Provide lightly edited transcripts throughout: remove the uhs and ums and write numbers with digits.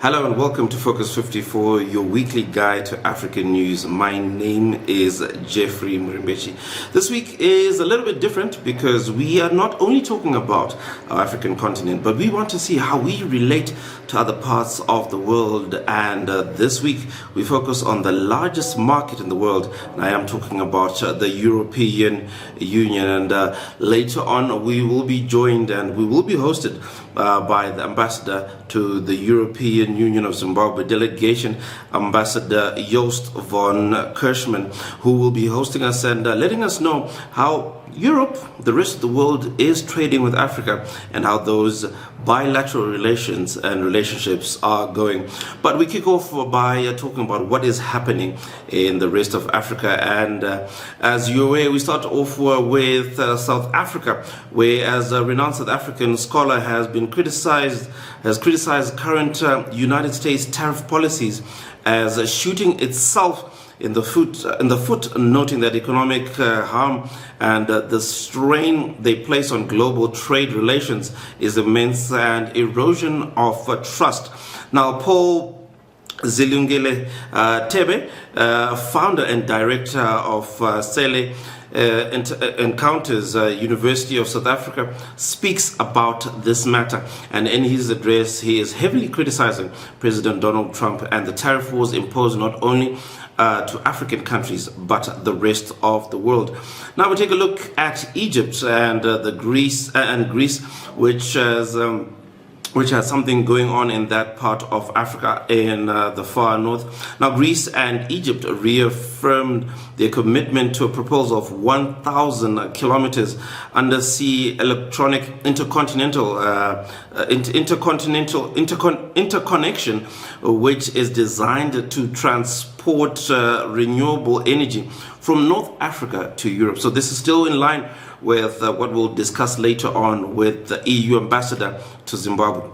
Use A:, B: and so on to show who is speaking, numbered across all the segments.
A: Hello and welcome to Focus 54, your weekly guide to African news. My name is Jeffrey Murimbechi. This week is a little bit different because we are not only talking about our African continent, but we want to see how we relate to other parts of the world. And this week we focus on the largest market in the world. And I am talking about the European Union. And later on we will be joined and we will be hosted by the ambassador to the European Union of Zimbabwe delegation, Ambassador Joost von Kirschman, who will be hosting us and letting us know how Europe, the rest of the world, is trading with Africa and how those bilateral relations and relationships are going. But we kick off by talking about what is happening in the rest of Africa. And as you're aware, we start off with South Africa, where as a renowned South African scholar has criticized current United States tariff policies as shooting itself in the foot, noting that economic harm and the strain they place on global trade relations is immense and erosion of trust. Now, Paul Zilungile Tebe, founder and director of Sele Encounters, University of South Africa, speaks about this matter. And in his address, he is heavily criticizing President Donald Trump and the tariff wars imposed not only to African countries, but the rest of the world. Now we take a look at Egypt and Greece, which has something going on in that part of Africa in the far north. Now, Greece and Egypt reaffirmed their commitment to a proposal of 1,000 kilometers undersea interconnection, which is designed to transport renewable energy from North Africa to Europe. So this is still in line with what we'll discuss later on with the EU ambassador to Zimbabwe.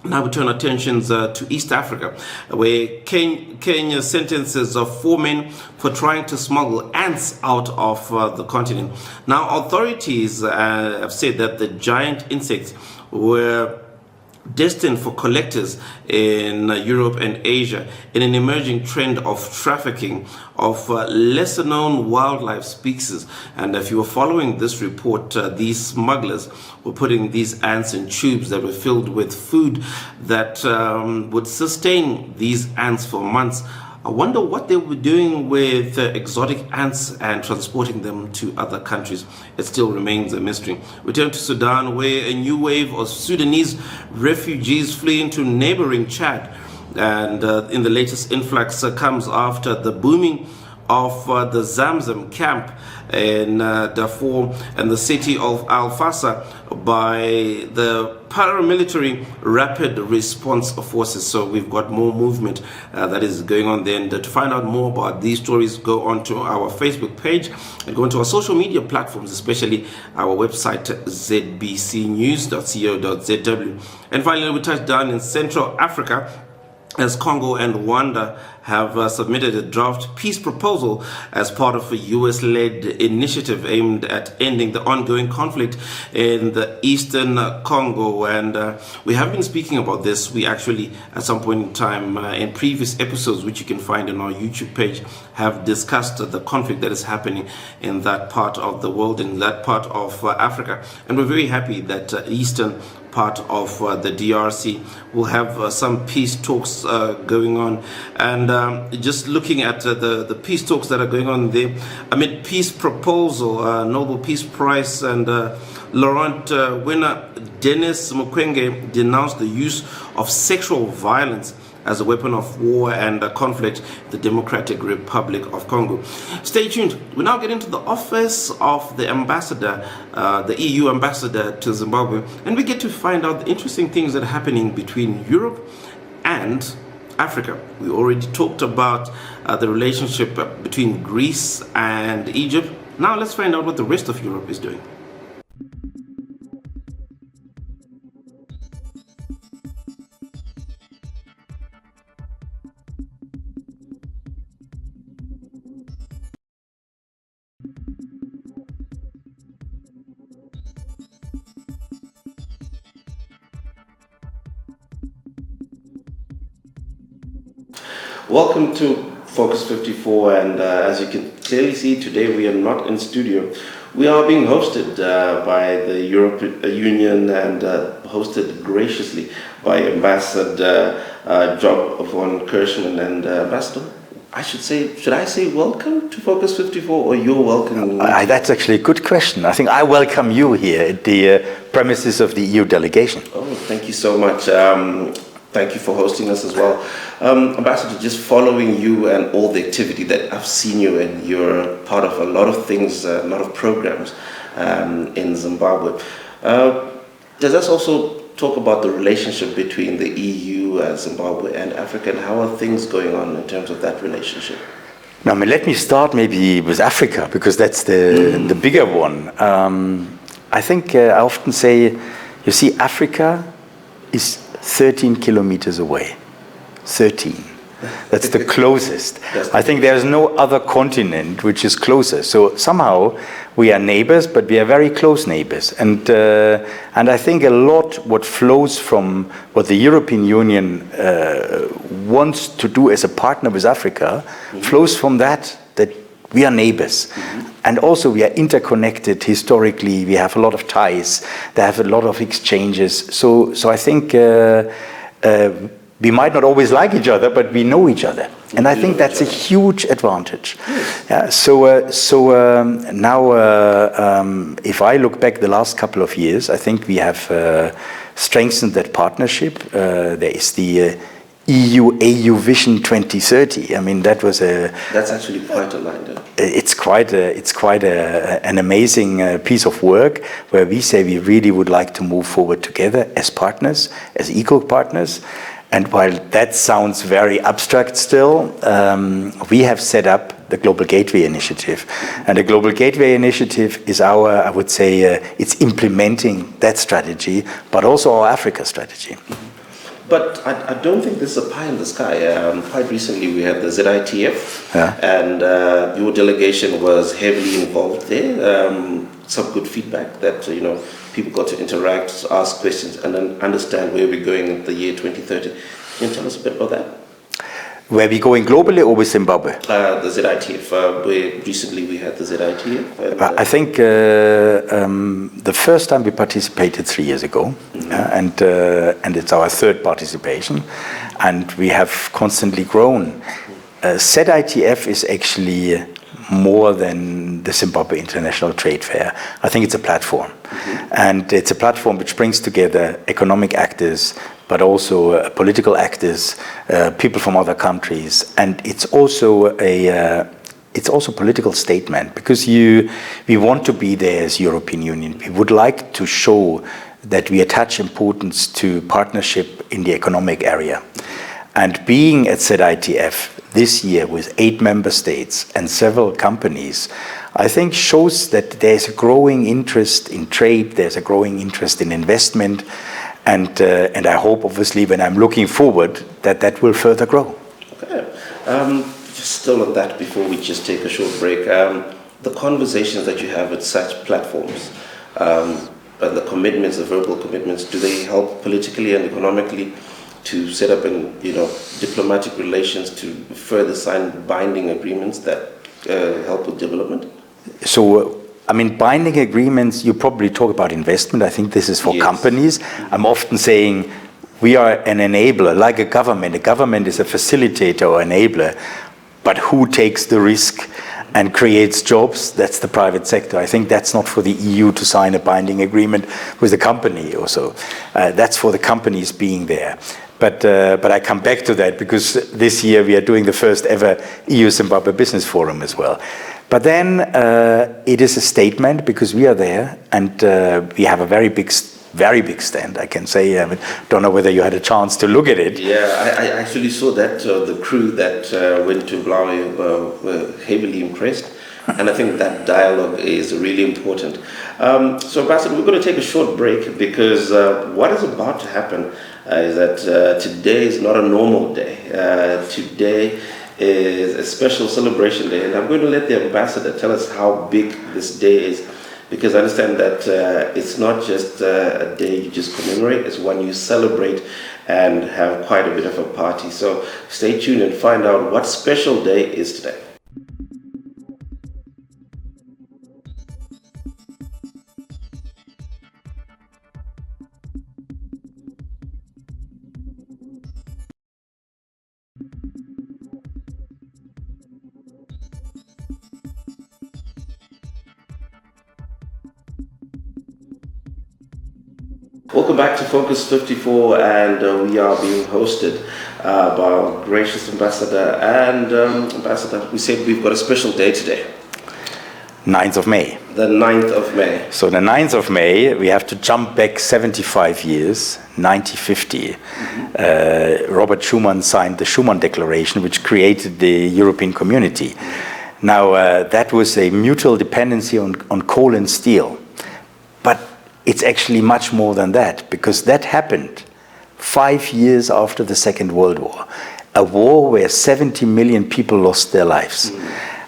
A: Now we turn our attentions to East Africa, where Kenya sentences 4 men for trying to smuggle ants out of the continent. Now authorities have said that the giant insects were destined for collectors in Europe and Asia in an emerging trend of trafficking of lesser known wildlife species. And if you were following this report, these smugglers were putting these ants in tubes that were filled with food that would sustain these ants for months. I wonder what they were doing with exotic ants and transporting them to other countries. It still remains a mystery. We turn to Sudan, where a new wave of Sudanese refugees flee into neighboring Chad. And in the latest influx comes after the booming of the Zamzam camp in Darfur and the city of Al-Fasa by the paramilitary rapid response forces. So we've got more movement that is going on there. And to find out more about these stories, go onto our Facebook page and go into our social media platforms, especially our website zbcnews.co.zw. And finally, we touch down in Central Africa, as Congo and Rwanda have submitted a draft peace proposal as part of a US-led initiative aimed at ending the ongoing conflict in the eastern Congo. And we have been speaking about this. We actually, at some point in time, in previous episodes, which you can find on our YouTube page, have discussed the conflict that is happening in that part of the world, in that part of Africa. And we're very happy that eastern part of the DRC will have some peace talks going on. And just looking at the peace talks that are going on there, amid peace proposal, Nobel Peace Prize and Laurent winner Denis Mukwege denounced the use of sexual violence as a weapon of war and conflict in the Democratic Republic of Congo. Stay tuned. We now get into the office of the ambassador, the EU ambassador to Zimbabwe, and we get to find out the interesting things that are happening between Europe and Africa. We already talked about the relationship between Greece and Egypt. Now let's find out what the rest of Europe is doing. Welcome to Focus 54, and as you can clearly see, today we are not in studio. We are being hosted by the European Union and hosted graciously by Ambassador Job von Kirschman. And Ambassador, should I say welcome to Focus 54, or you're welcome?
B: That's actually a good question. I think I welcome you here at the premises of the EU delegation.
A: Oh, thank you so much. Thank you for hosting us as well. Ambassador, just following you and all the activity that I've seen you in, you're part of a lot of things, a lot of programs in Zimbabwe. Does that also talk about the relationship between the EU, Zimbabwe and Africa, and how are things going on in terms of that relationship?
B: Now, let me start maybe with Africa, because that's the bigger one. I think I often say, you see, Africa is 13 kilometers away. 13. That's the closest. I think there's no other continent which is closer. So somehow we are neighbors, but we are very close neighbors. And I think a lot what flows from what the European Union wants to do as a partner with Africa flows from that we are neighbors. And also we are interconnected historically. We have a lot of ties. They have a lot of exchanges. So I think we might not always like each other, but we know each other. And I think that's a huge advantage. Yeah, now, if I look back the last couple of years, I think we have strengthened that partnership. There is the EU Vision 2030. I mean, that's
A: actually quite a line.
B: It's quite an amazing piece of work where we say we really would like to move forward together as partners, as equal partners. And while that sounds very abstract still, we have set up the Global Gateway Initiative. And the Global Gateway Initiative is I would say, it's implementing that strategy, but also our Africa strategy.
A: But I don't think this is a pie in the sky. Quite recently we had the ZITF, and your delegation was heavily involved there. Some good feedback that people got to interact, ask questions, and then understand where we're going in the year 2030. Can you tell us a bit about that?
B: Where we going globally or with Zimbabwe?
A: The ZITF, where recently we had the ZITF. And,
B: I think the first time we participated 3 years ago, and it's our third participation, and we have constantly grown. ZITF is actually more than the Zimbabwe International Trade Fair. I think it's a platform. And it's a platform which brings together economic actors, but also political actors, people from other countries. And it's also a political statement, because we want to be there as European Union. We would like to show that we attach importance to partnership in the economic area. And being at ZITF this year with 8 member states and several companies, I think shows that there's a growing interest in trade, there's a growing interest in investment, and I hope, obviously, when I'm looking forward, that will further grow.
A: Okay. Just still on that, before we just take a short break, the conversations that you have with such platforms, and the commitments, the verbal commitments, do they help politically and economically to set up diplomatic relations to further sign binding agreements that help with development?
B: So, binding agreements, you probably talk about investment. I think this is for companies. I'm often saying we are an enabler, like a government. A government is a facilitator or enabler, but who takes the risk and creates jobs? That's the private sector. I think that's not for the EU to sign a binding agreement with a company or so. That's for the companies being there. But I come back to that because this year we are doing the first ever EU-Zimbabwe Business Forum as well. But then it is a statement because we are there and we have a very big stand, I can say. I don't know whether you had a chance to look at it.
A: Yeah, I actually saw that. The crew that went to Blaui were heavily impressed. And I think that dialogue is really important. So, Ambassador, we're going to take a short break because what is about to happen is that today is not a normal day. Today is a special celebration day, and I'm going to let the Ambassador tell us how big this day is, because I understand that it's not just a day you just commemorate, it's one you celebrate and have quite a bit of a party. So stay tuned and find out what special day is today. Welcome back to Focus 54, and we are being hosted by our gracious ambassador. And Ambassador, we said we've got a special day today.
B: 9th of May.
A: The 9th of May.
B: So the 9th of May, we have to jump back 75 years, 1950. Robert Schuman signed the Schuman Declaration, which created the European Community. Now, that was a mutual dependency on coal and steel. But it's actually much more than that, because that happened 5 years after the Second World War, a war where 70 million people lost their lives.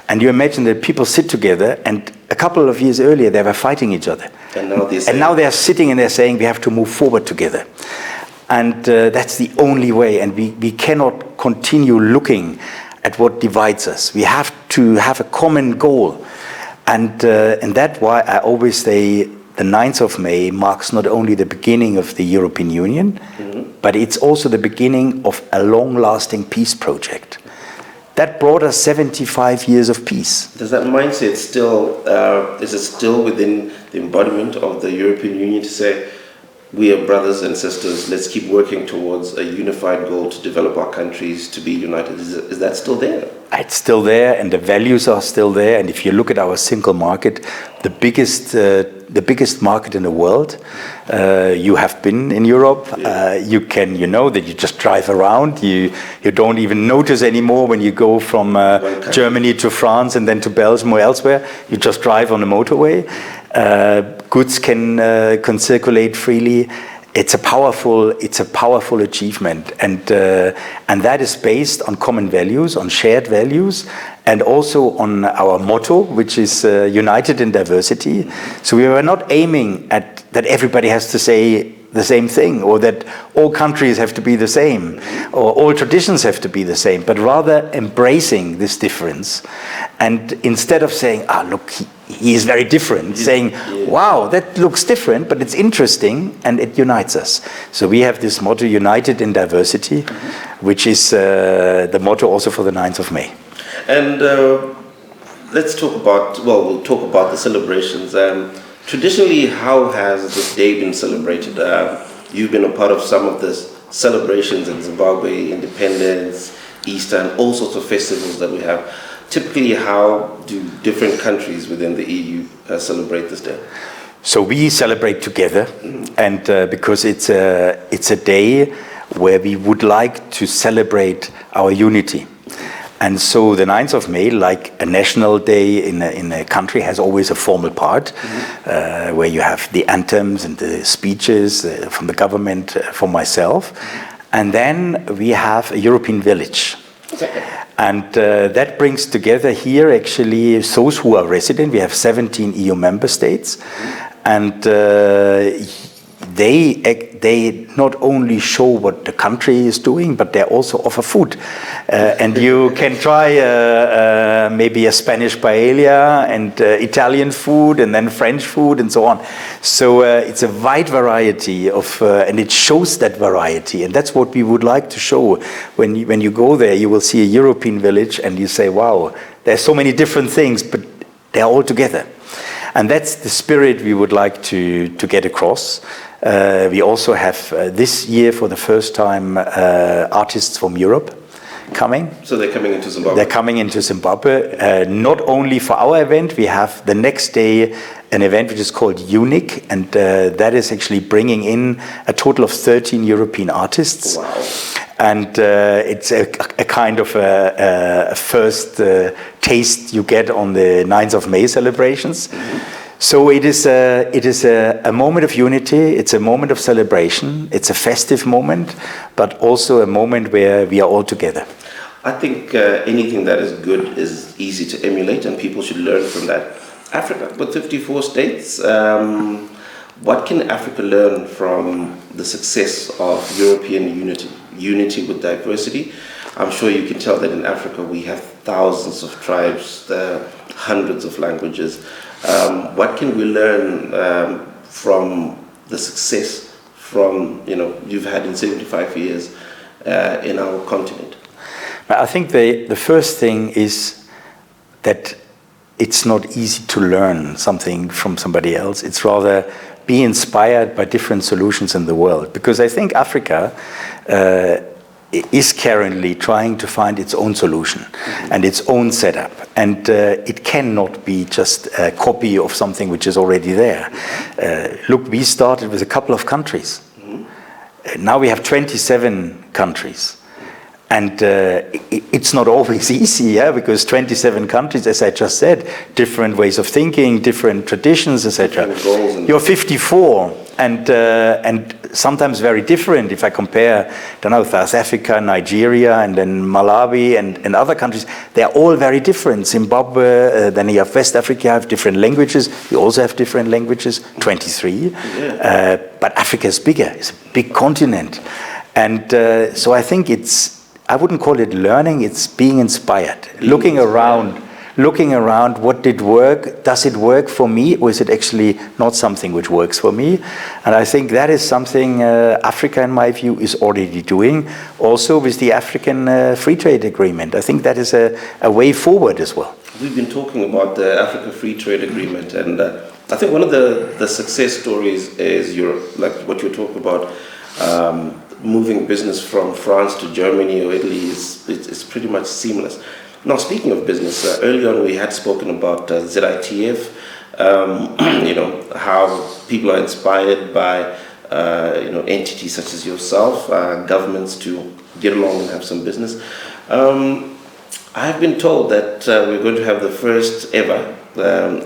B: And you imagine that people sit together, and a couple of years earlier they were fighting each other. And now they're sitting and they're saying we have to move forward together. And that's the only way, and we cannot continue looking at what divides us. We have to have a common goal. And that's why I always say the 9th of May marks not only the beginning of the European Union, but it's also the beginning of a long-lasting peace project. That brought us 75 years of peace.
A: Does that mindset still, is it still within the embodiment of the European Union to say, we are brothers and sisters, let's keep working towards a unified goal to develop our countries to be united? Is that still there?
B: It's still there, and the values are still there. And if you look at our single market, the biggest market in the world, you have been in Europe. You know that you just drive around. You don't even notice anymore when you go from Germany to France and then to Belgium or elsewhere. You just drive on the motorway. Goods can circulate freely. It's a powerful achievement, and that is based on common values, on shared values, and also on our motto, which is united in diversity. So we were not aiming at that everybody has to say the same thing, or that all countries have to be the same, or all traditions have to be the same, but rather embracing this difference. And instead of saying, look, he is very different, saying, wow, that looks different, but it's interesting, and it unites us. So we have this motto, united in diversity, which is the motto also for the 9th of May.
A: And let's talk about, we'll talk about the celebrations. Traditionally, how has this day been celebrated? You've been a part of some of the celebrations in Zimbabwe, Independence, Easter, and all sorts of festivals that we have. Typically, how do different countries within the EU celebrate this day?
B: So we celebrate together, and because it's a day where we would like to celebrate our unity. And so the 9th of May, like a national day in a country, has always a formal part where you have the anthems and the speeches from the government, from myself. And then we have a European village. And that brings together here actually those who are resident. We have 17 EU member states. And they not only show what the country is doing, but they also offer food. And you can try maybe a Spanish paella and Italian food and then French food and so on. So it's a wide variety of, and it shows that variety. And that's what we would like to show. When you go there, you will see a European village and you say, wow, there's so many different things, but they're all together. And that's the spirit we would like to get across. We also have this year, for the first time, artists from Europe coming.
A: So they're coming into Zimbabwe?
B: They're coming into Zimbabwe. Not only for our event, we have the next day an event which is called Unique, and that is actually bringing in a total of 13 European artists.
A: Wow.
B: And it's a kind of a first taste you get on the 9th of May celebrations. So it is a moment of unity, it's a moment of celebration, it's a festive moment, but also a moment where we are all together.
A: I think anything that is good is easy to emulate, and people should learn from that. Africa, with 54 states, what can Africa learn from the success of European unity with diversity? I'm sure you can tell that in Africa we have thousands of tribes, hundreds of languages. What can we learn from the success you've had in 75 years in our continent?
B: I think the first thing is that it's not easy to learn something from somebody else. It's rather be inspired by different solutions in the world. Because I think Africa is currently trying to find its own solution and its own setup. And it cannot be just a copy of something which is already there. Look, we started with a couple of countries. Now we have 27 countries. And it's not always easy, yeah, because 27 countries, as I just said, different ways of thinking, different traditions, etc. You're 54, and sometimes very different. If I compare, I don't know, South Africa, Nigeria, and then Malawi, and other countries, they're all very different. Zimbabwe, then you have West Africa, have different languages. You also have different languages, 23. Yeah. But Africa is bigger. It's a big continent. And so I think I wouldn't call it learning, it's being inspired. Looking around, what did work? Does it work for me, or is it actually not something which works for me? And I think that is something Africa, in my view, is already doing, also with the African Free Trade Agreement. I think that is a way forward as well.
A: We've been talking about the Africa Free Trade Agreement, and I think one of the success stories is Europe, like what you're talking about. Moving business from France to Germany or Italy is pretty much seamless. Now, speaking of business, early on we had spoken about ZITF, how people are inspired by entities such as yourself, governments to get along and have some business. I have been told that we're going to have the first ever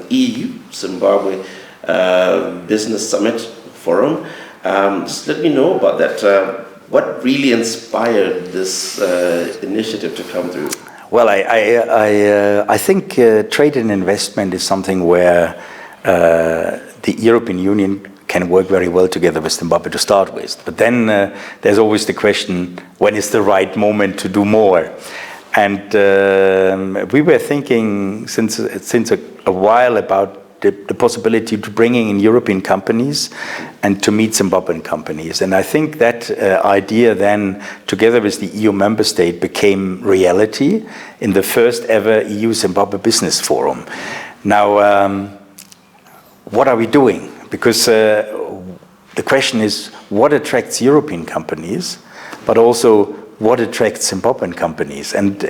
A: EU-Zimbabwe Business Summit Forum. Just let me know about that. What really inspired this initiative to come through?
B: Well, I think trade and investment is something where the European Union can work very well together with Zimbabwe to start with. But then there's always the question, when is the right moment to do more? And we were thinking since a while about the possibility to bringing in European companies and to meet Zimbabwean companies. And I think that idea then, together with the EU member state, became reality in the first ever EU-Zimbabwe Business Forum. Now, what are we doing? Because the question is, what attracts European companies, but also what attracts Zimbabwean companies? And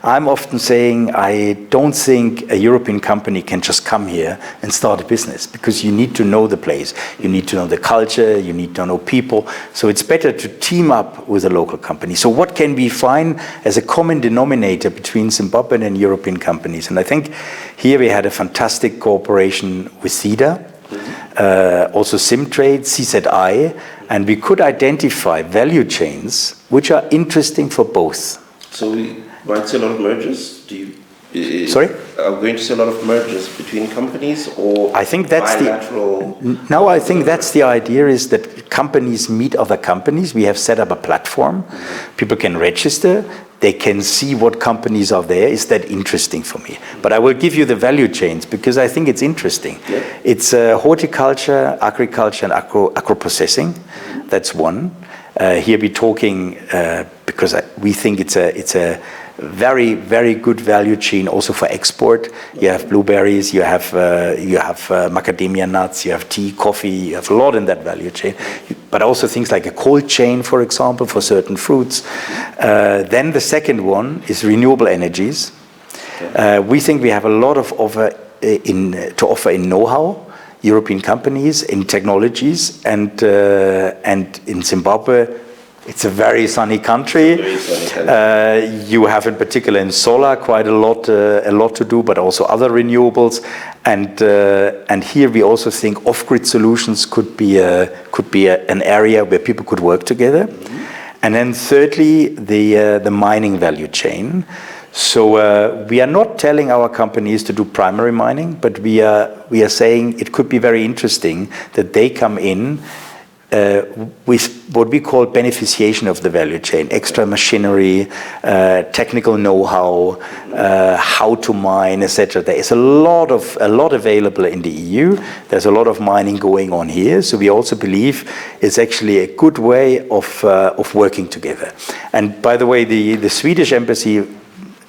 B: I'm often saying I don't think a European company can just come here and start a business, because you need to know the place, you need to know the culture, you need to know people. So it's better to team up with a local company. So what can we find as a common denominator between Zimbabwean and European companies? And I think here we had a fantastic cooperation with CEDA, also SimTrade, CZI, and we could identify value chains which are interesting for both.
A: So we might see a lot of mergers?
B: Sorry?
A: Are we going to see a lot of mergers between companies, or
B: I think that's
A: bilateral?
B: I think that's the idea, is that companies meet other companies. We have set up a platform. People can register. They can see what companies are there. Is that interesting for me? But I will give you the value chains, because I think it's interesting. Yeah. It's horticulture, agriculture, and agro-processing. That's one. Here we're talking, because we think it's a very, very good value chain also for export. You have blueberries, you have macadamia nuts, you have tea, coffee, you have a lot in that value chain. But also things like a cold chain, for example, for certain fruits. Then the second one is renewable energies. We think we have a lot of to offer in know-how, European companies, in technologies, and in Zimbabwe. It's a very sunny country. You have, in particular, in solar quite a lot to do, but also other renewables. And here we also think off-grid solutions could be an area where people could work together. Mm-hmm. And then thirdly, the mining value chain. So we are not telling our companies to do primary mining, but we are saying it could be very interesting that they come in with what we call beneficiation of the value chain, extra machinery, technical know-how, how to mine, etc. There is a lot available in the EU. There's a lot of mining going on here. So we also believe it's actually a good way of working together. And by the way, the Swedish embassy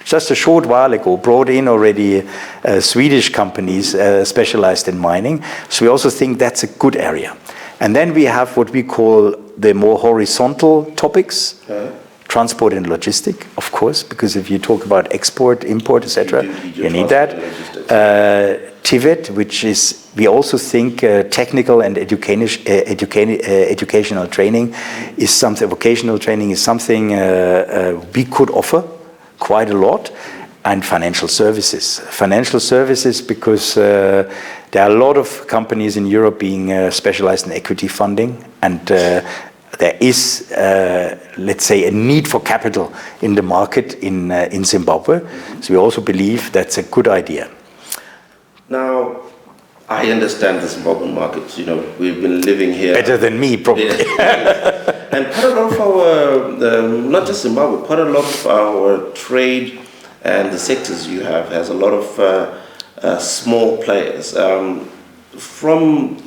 B: just a short while ago brought in already Swedish companies specialized in mining. So we also think that's a good area. And then we have what we call the more horizontal topics, transport and logistic, of course, because if you talk about export, import, etc., you need that. TVET, which is, we also think technical and educational training is something, vocational training is something we could offer quite a lot. And financial services. Financial services because there are a lot of companies in Europe being specialized in equity funding, and there is, let's say, a need for capital in the market in Zimbabwe. So we also believe that's a good idea.
A: Now, I understand the Zimbabwean market. You know, we've been living here.
B: Better than me, probably.
A: And part of our, not just Zimbabwe, part of a lot of our trade and the sectors you have has a lot of small players. From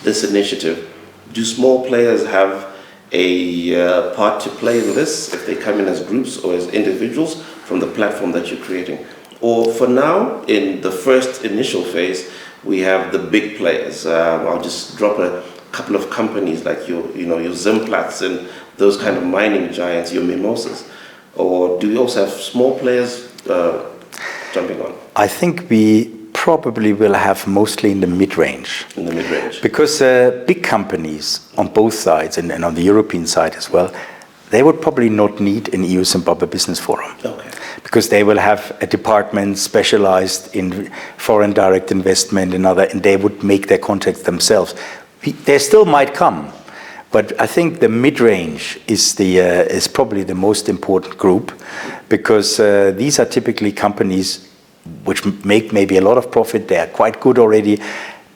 A: this initiative, do small players have a part to play in this if they come in as groups or as individuals from the platform that you're creating? Or for now, in the first initial phase, we have the big players. I'll just drop a couple of companies like your Zimplats and those kind of mining giants, your Mimosas. Or do we also have small players jumping on?
B: I think we probably will have mostly in the mid-range.
A: In the mid-range.
B: Because big companies on both sides and on the European side as well, they would probably not need an EU-Zimbabwe business forum.
A: Okay.
B: Because they will have a department specialized in foreign direct investment and they would make their contacts themselves. They still might come. But I think the mid-range is probably the most important group, because these are typically companies which make maybe a lot of profit. They are quite good already,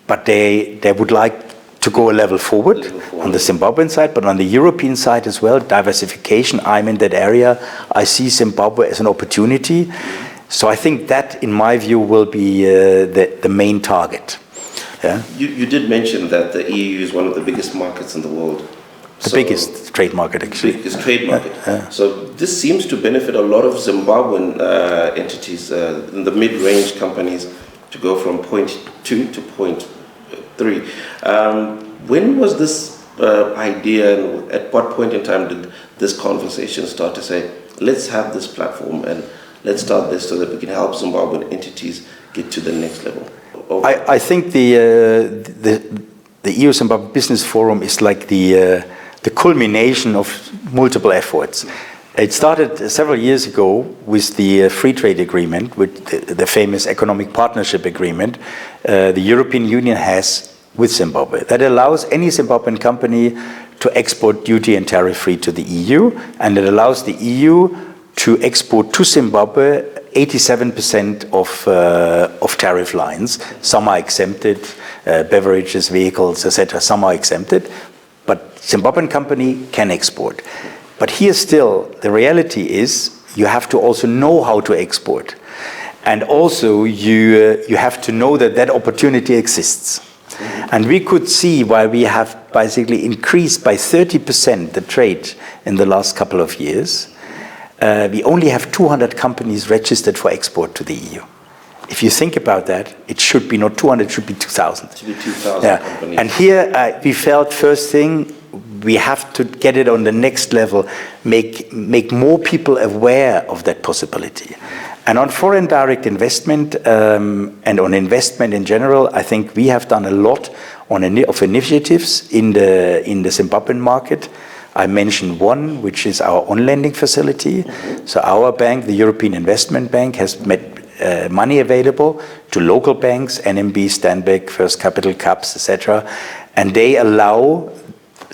B: but they would like to go a level forward on the Zimbabwean side, but on the European side as well, diversification. I'm in that area. I see Zimbabwe as an opportunity. So I think that, in my view, will be the main target. Yeah.
A: You did mention that the EU is one of the biggest markets in the world.
B: The biggest trade market, actually.
A: Biggest trade market. So this seems to benefit a lot of Zimbabwean entities, in the mid-range companies, to go from point 2 to point 3. When was this idea, and at what point in time did this conversation start to say, let's have this platform and let's start this so that we can help Zimbabwean entities get to the next level?
B: I think the EU-Zimbabwe Business Forum is like the culmination of multiple efforts. It started several years ago with the free trade agreement, with the famous economic partnership agreement the European Union has with Zimbabwe. That allows any Zimbabwean company to export duty and tariff-free to the EU, and it allows the EU to export to Zimbabwe 87% of tariff lines. Some are exempted, beverages, vehicles, etc. Some are exempted, but Zimbabwean company can export. But here still, the reality is you have to also know how to export. And also you have to know that that opportunity exists. And we could see why we have basically increased by 30% the trade in the last couple of years. We only have 200 companies registered for export to the EU. If you think about that, it should be not 200, it should be 2,000.
A: It should be 2,000 companies.
B: And here we felt first thing, we have to get it on the next level, make more people aware of that possibility. And on foreign direct investment and on investment in general, I think we have done a lot of initiatives in the Zimbabwean market. I mentioned one, which is our on-lending facility. So our bank, the European Investment Bank, has made money available to local banks, NMB, Stanbic, First Capital, CAPS, etc. And they allow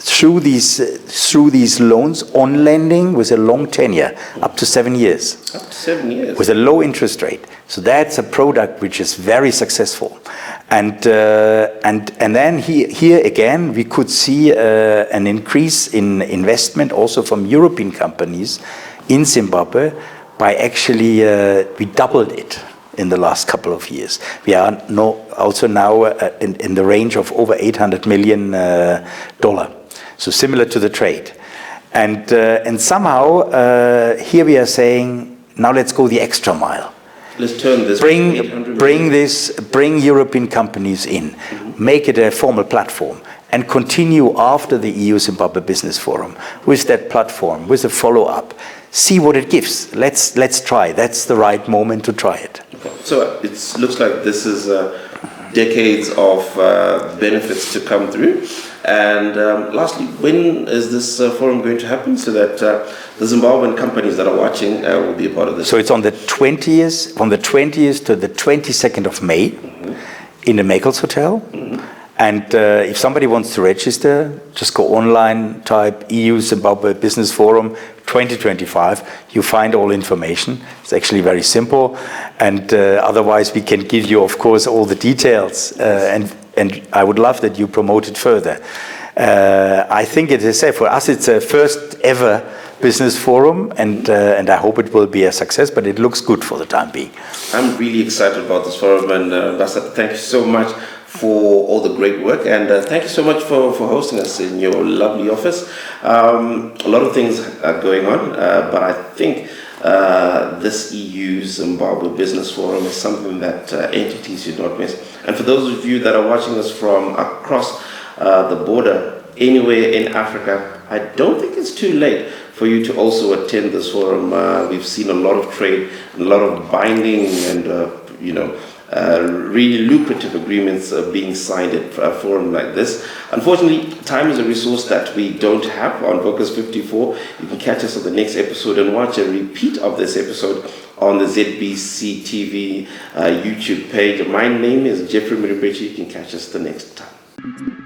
B: through these loans on lending with a long tenure, up to 7 years.
A: Up to 7 years.
B: With a low interest rate. So that's a product which is very successful. And then here again, we could see an increase in investment also from European companies in Zimbabwe by actually, we doubled it in the last couple of years. We are also now in the range of over $800 million. So similar to the trade. And somehow here we are saying, now let's go the extra mile.
A: Let's turn this.
B: Bring European companies in, make it a formal platform, and continue after the EU-Zimbabwe Business Forum with that platform, with a follow-up. See what it gives. Let's try. That's the right moment to try it.
A: Okay. So it looks like this is decades of benefits to come through. And lastly, when is this forum going to happen so that the Zimbabwean companies that are watching will be a part of this?
B: So it's on the 20th, from the 20th to the 22nd of May in the Makels Hotel. And if somebody wants to register, just go online, type EU-Zimbabwe Business Forum 2025. You find all information. It's actually very simple. And otherwise, we can give you, of course, all the details. And I would love that you promote it further. I think it is for us, it's a first ever business forum, and I hope it will be a success, but it looks good for the time being. I'm
A: really excited about this forum, and Ambassador, thank you so much for all the great work, and thank you so much for hosting us in your lovely office. A lot of things are going on, but I think this EU-Zimbabwe Business Forum is something that entities should not miss. And for those of you that are watching us from across the border, anywhere in Africa, I don't think it's too late for you to also attend this forum. We've seen a lot of trade, a lot of binding and, really lucrative agreements being signed at a forum like this. Unfortunately, time is a resource that we don't have on Focus 54. You can catch us on the next episode and watch a repeat of this episode on the ZBC TV YouTube page. My name is Jeffrey Muribechi. You can catch us the next time.